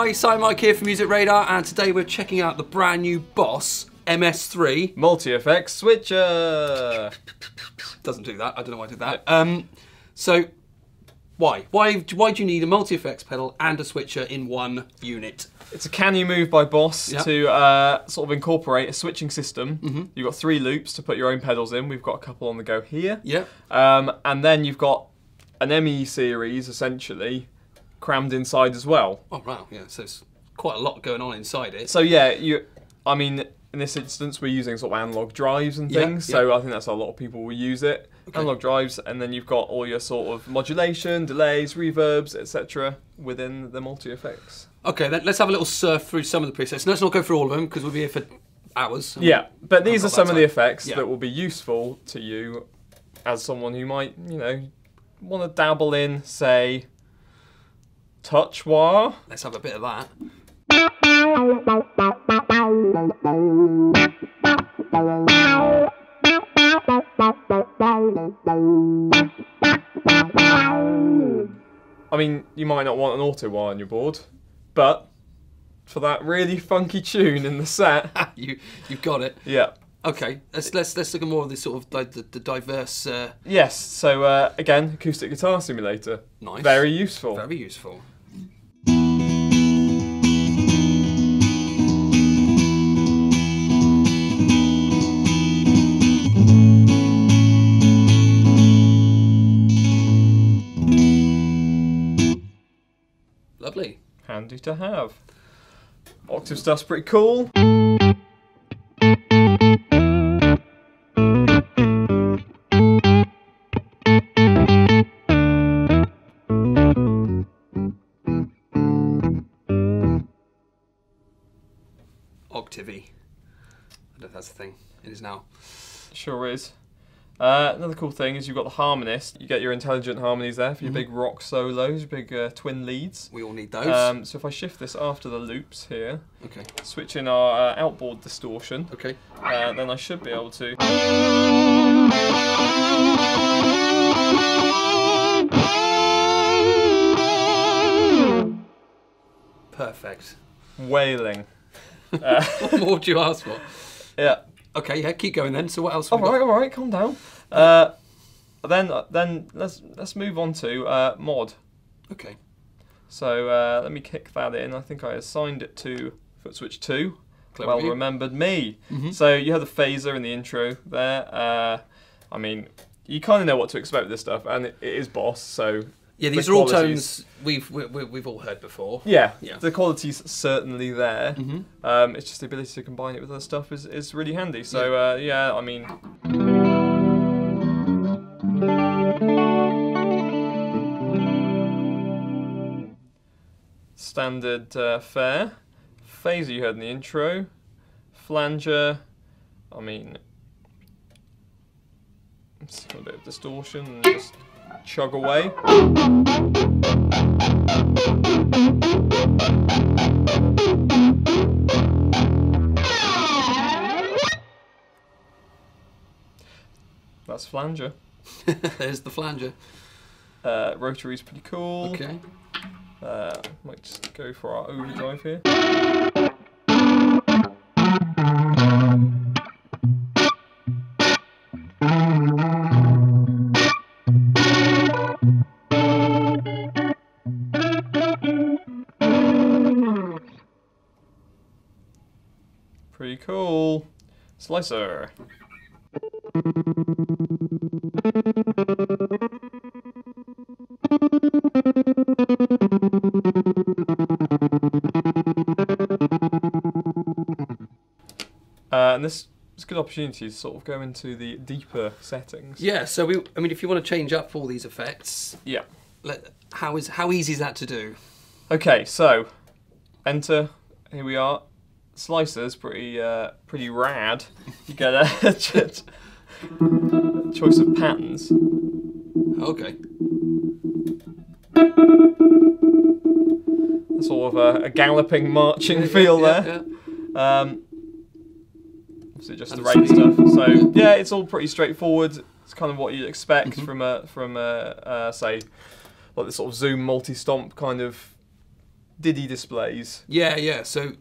Hi, Mike here from MusicRadar, and today we're checking out the brand new Boss MS-3 multi-effects switcher. Doesn't do that. I don't know why I did that. So why do you need a multi-effects pedal and a switcher in one unit? It's a canny move by Boss to sort of incorporate a switching system. You've got 3 loops to put your own pedals in. We've got a couple on the go here. Yeah. And then you've got an ME series essentially crammed inside as well. Oh wow, yeah. So it's quite a lot going on inside it. So yeah, I mean, in this instance, we're using sort of analog drives and things. So I think that's how a lot of people will use it. Okay. Analog drives, and then you've got all your sort of modulation, delays, reverbs, etc. within the multi-effects. Okay, then let's have a little surf through some of the presets. Let's not go through all of them because we'll be here for hours. Yeah, but these are some of the effects that will be useful to you as someone who might, you know, want to dabble in, say, touch wah. Let's have a bit of that. I mean, you might not want an auto wah on your board, but for that really funky tune in the set, you've got it. Yeah. Okay, let's look at more of this sort of the diverse. Yes. So again, acoustic guitar simulator. Nice. Very useful. Very useful. Lovely. Handy to have. Octave stuff's pretty cool. Octavey. I don't know if that's the thing. It is now. Sure is. Another cool thing is you've got the harmonist. You get your intelligent harmonies there for your big rock solos, big twin leads. We all need those. So if I shift this after the loops here, okay. Switch in our outboard distortion, okay. Then I should be able to. Perfect. Wailing. What more would you ask for? Yeah. Okay, yeah, keep going then. So what else? All right, calm down. Then let's move on to mod. Okay. So let me kick that in. I think I assigned it to foot switch 2. Clever well remembered me. So you have the phaser in the intro there. I mean, you kind of know what to expect with this stuff, and it is Boss. So yeah, these are all tones we've all heard before. Yeah, the quality's certainly there. It's just the ability to combine it with other stuff is really handy. So yeah, I mean. Standard fare. Phaser you heard in the intro. Flanger. I mean, it's got a bit of distortion and just chug away. That's flanger. There's the flanger. Rotary's pretty cool. Okay. Might just go for our overdrive here. Pretty cool. Slicer. And this is a good opportunity to sort of go into the deeper settings. Yeah, so I mean, if you want to change up all these effects, yeah, how easy is that to do? Okay, so enter. Here we are. Slicer's pretty rad. You get a choice of patterns. Okay. Sort of a galloping, marching feel there. Yeah. Obviously just the rate stuff. So yeah, it's all pretty straightforward. It's kind of what you'd expect from a say like the sort of Zoom multi-stomp kind of DIDI displays. Yeah, yeah. So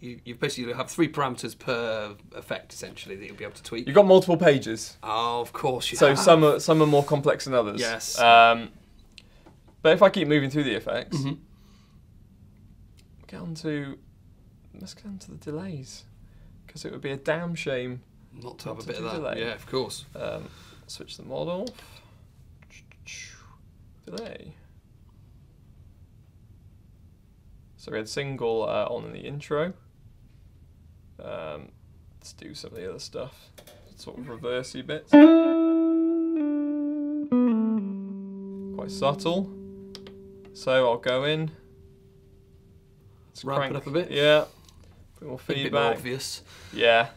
you basically have 3 parameters per effect, essentially, that you'll be able to tweak. You've got multiple pages. Oh, of course you so have. some are more complex than others. Yes. But if I keep moving through the effects, Mm-hmm. let's get on to the delays, because it would be a damn shame Not to have a bit do of that. delay. Yeah, of course. Switch the model. Delay. So we had single on in the intro. Let's do some of the other stuff. Sort of reversey bits. Quite subtle. So I'll go in. Let's Ramp it up a bit. Yeah. A bit more A bit more feedback. obvious. Yeah.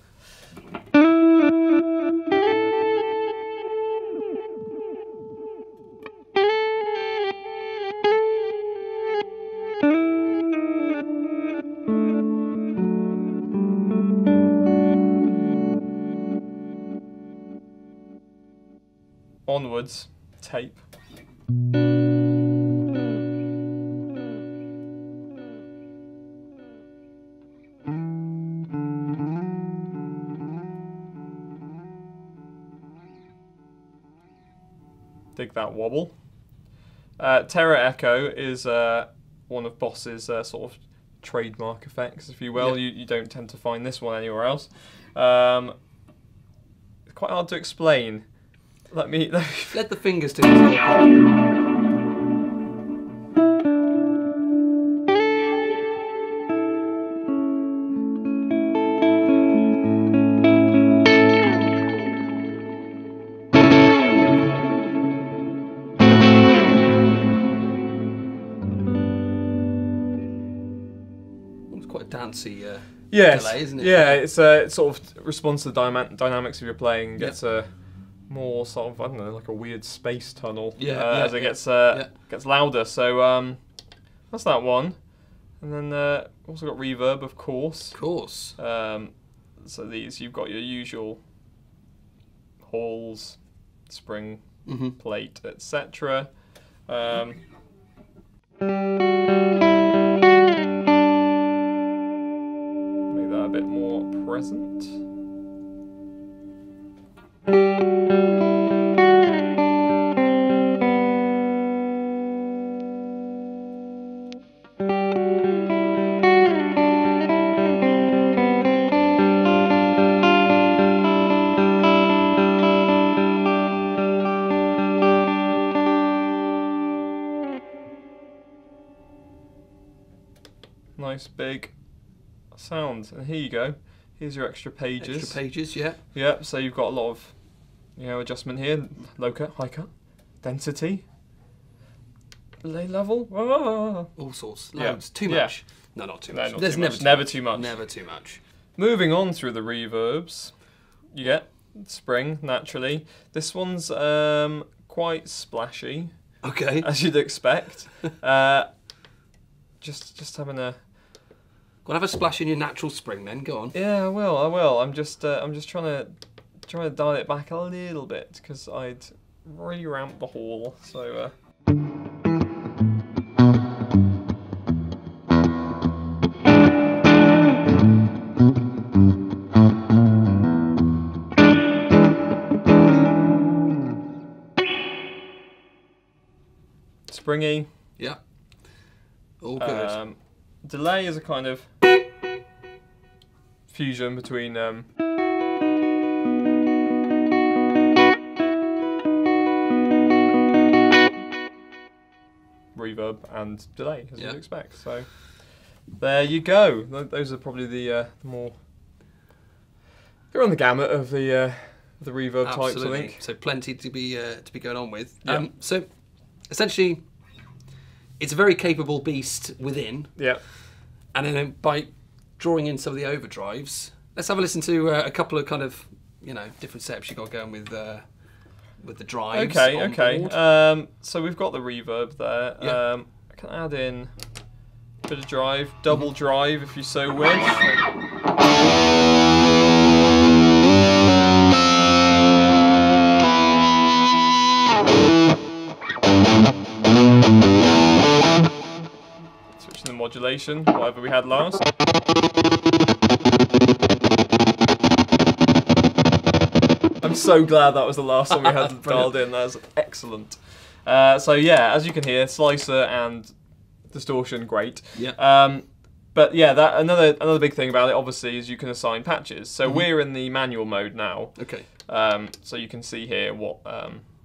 Onwards, tape. Dig that wobble. Terra Echo is one of Boss's sort of trademark effects, if you will. Yeah. You don't tend to find this one anywhere else. It's quite hard to explain. Let me Let the fingers do this. It's quite a dancey delay, isn't it? Yeah, it sort of responds to the dynamics of your playing. Gets a more sort of, I don't know, like a weird space tunnel as it gets louder. So that's that one. And then also got reverb, of course. Of course. So these, you've got your usual halls, spring, plate, etc. Make that a bit more present. Nice big sound, and here you go. Here's your extra pages. Extra pages, yeah. Yep. So you've got a lot of, adjustment here. Low cut, high cut, density, delay level. All sorts. Loads. Too Yeah. much. No, not too No, much. not There's too never much. too Never much. too much. Never too much. Moving on through the reverbs, you get spring naturally. This one's quite splashy, Okay. as you'd expect. Just having a. Go and have a splash in your natural spring then. Go on. Yeah, I will. I'm just trying to dial it back a little bit because I'd re-ramp the hall. So. Springy. Yeah. All good. Delay is a kind of fusion between reverb and delay, as you'd expect. So there you go. Those are probably the more. They're on the gamut of the reverb types, I think. So plenty to be going on with. Yeah. So essentially, it's a very capable beast within. Yeah. And then by drawing in some of the overdrives, let's have a listen to a couple of kind of different setups you got going with the drives. Okay. on Okay. board. So we've got the reverb there. Yeah. I can add in a bit of drive, double drive if you so wish. Switching the modulation, whatever we had last. I'm so glad that was the last one we had dialed in. That was excellent. So yeah, as you can hear, slicer and distortion, great. Yeah. But yeah, that another big thing about it, obviously, is you can assign patches. So we're in the manual mode now. Okay. So you can see here what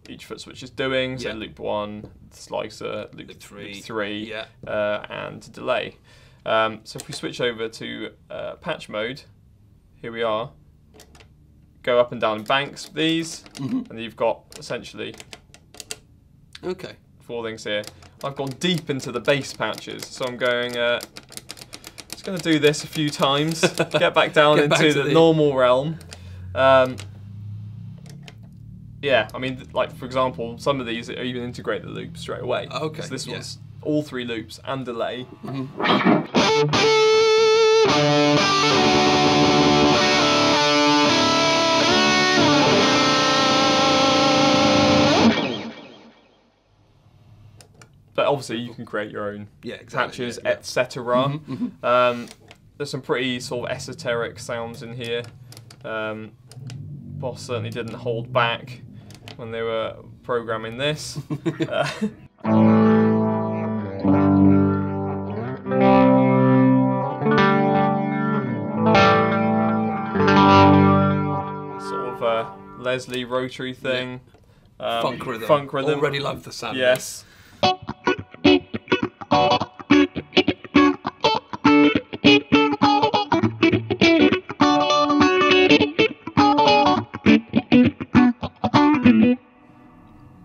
each foot switch is doing. So loop 1, slicer, loop 3, and delay. So if we switch over to patch mode, here we are. Go up and down banks these, and you've got essentially 4 things here. I've gone deep into the bass patches, so I'm going. Just going to do this a few times. Get back down into the normal realm. Yeah, I mean, like for example, some of these even integrate the loop straight away. Okay. So this one's all 3 loops and delay. But obviously you can create your own patches, etc. There's some pretty sort of esoteric sounds in here. Boss certainly didn't hold back when they were programming this. Sort of a Leslie rotary thing. Funk rhythm. Funk rhythm. Already love the sound. Yes.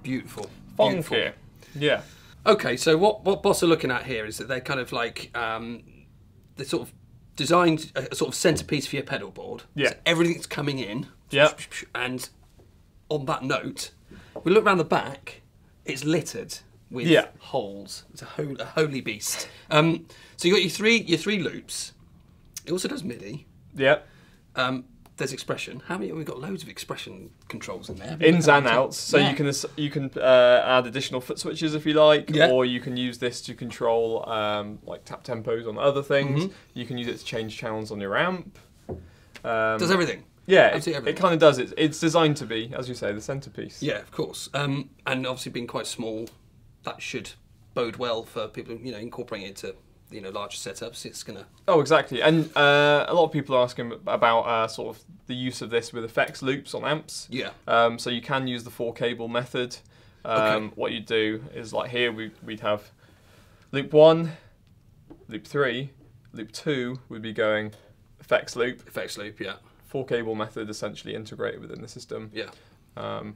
Beautiful. Funky. Yeah. Okay, so what Boss are looking at here is that they're kind of like they sort of designed a sort of centerpiece for your pedal board. Yeah. So everything's coming in. Yeah. And on that note, we look around the back. It's littered with holes. It's a holy beast. So you got your three loops. It also does MIDI. Yeah. There's expression. How many? We've got loads of expression controls in there. Ins and outs. So you can add additional foot switches if you like, or you can use this to control like tap tempos on other things. You can use it to change channels on your amp. Does everything. Yeah, it kind of does. It's designed to be, as you say, the centerpiece. Yeah, of course. And obviously being quite small, that should bode well for people, incorporating it into larger setups. It's gonna. Oh, exactly. And a lot of people are asking about sort of the use of this with effects loops on amps. Yeah. So you can use the 4-cable method. What you do is like here we'd have loop 1, loop 3, loop 2 would be going effects loop. Effects loop, yeah. 4-cable method essentially integrated within the system. Yeah. And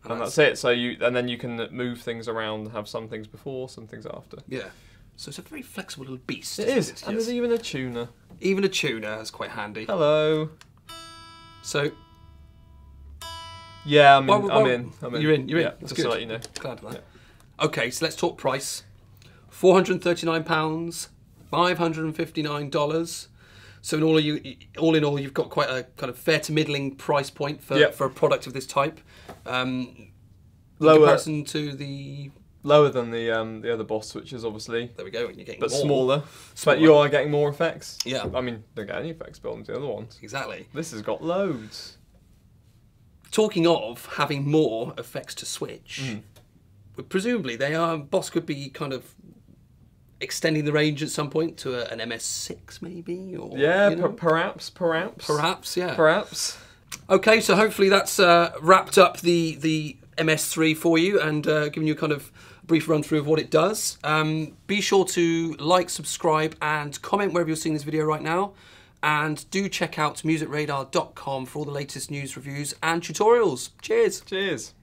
that's it. So then you can move things around, have some things before, some things after. Yeah. So it's a very flexible little beast. It is. And there's even a tuner. Even a tuner, that's quite handy. Hello. So. Yeah, I'm in. You're in. Yeah, that's just good. to let you know. Glad of that. Yeah. Okay, so let's talk price. £439, $559. So all in all, you've got quite a kind of fair to middling price point for a product of this type. In comparison to the. Lower than the other Boss switches, obviously. There we go, and you're getting but more. Smaller. But you are getting more effects. Yeah. I mean, don't get any effects built into the other ones. Exactly. This has got loads. Talking of having more effects to switch, presumably Boss could be kind of extending the range at some point to an MS-3 maybe, or perhaps. Perhaps, yeah. Perhaps. Okay, so hopefully that's wrapped up the MS-3 for you and given you a kind of brief run through of what it does. Be sure to like, subscribe and comment wherever you're seeing this video right now, and do check out musicradar.com for all the latest news, reviews and tutorials. Cheers.